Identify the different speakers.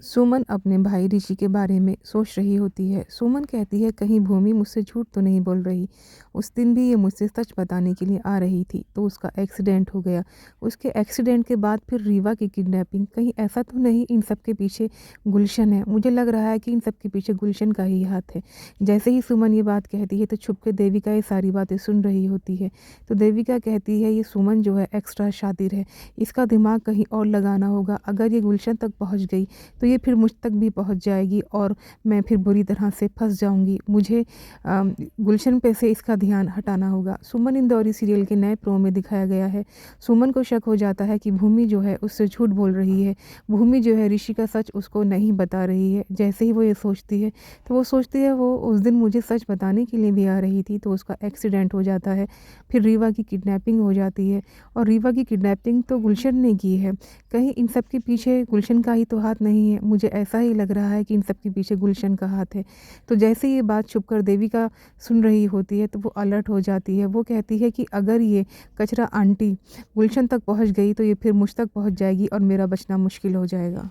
Speaker 1: सुमन अपने भाई ऋषि के बारे में सोच रही होती है। सुमन कहती है कहीं भूमि मुझसे झूठ तो नहीं बोल रही। उस दिन भी ये मुझसे सच बताने के लिए आ रही थी तो उसका एक्सीडेंट हो गया। उसके एक्सीडेंट के बाद फिर रीवा की किडनैपिंग, कहीं ऐसा तो नहीं इन सब के पीछे गुलशन है। मुझे लग रहा है कि इन सब के पीछे गुलशन का ही हाथ है। जैसे ही सुमन ये बात कहती है तो छुप के देविका ये सारी बातें सुन रही होती है। तो देविका कहती है ये सुमन जो है एक्स्ट्रा शातिर है, इसका दिमाग कहीं और लगाना होगा। अगर ये गुलशन तक पहुँच गई तो ये फिर मुझ तक भी पहुंच जाएगी और मैं फिर बुरी तरह से फंस जाऊंगी। मुझे गुलशन पे से इसका ध्यान हटाना होगा। सुमन इंदौरी सीरियल के नए प्रोमो में दिखाया गया है। सुमन को शक हो जाता है कि भूमि जो है उससे झूठ बोल रही है। भूमि जो है ऋषि का सच उसको नहीं बता रही है। जैसे ही वो ये सोचती है तो वो सोचती है वो उस दिन मुझे सच बताने के लिए भी आ रही थी तो उसका एक्सीडेंट हो जाता है। फिर रीवा की किडनैपिंग हो जाती है और रीवा की किडनैपिंग तो गुलशन ने की है। कहीं इन सब के पीछे गुलशन का ही तो हाथ नहीं है। मुझे ऐसा ही लग रहा है कि इन सब के पीछे गुलशन का हाथ है। तो जैसे ये बात छुपकर देविका सुन रही होती है तो वो अलर्ट हो जाती है। वो कहती है कि अगर ये कचरा आंटी गुलशन तक पहुंच गई तो ये फिर मुझ तक पहुंच जाएगी और मेरा बचना मुश्किल हो जाएगा।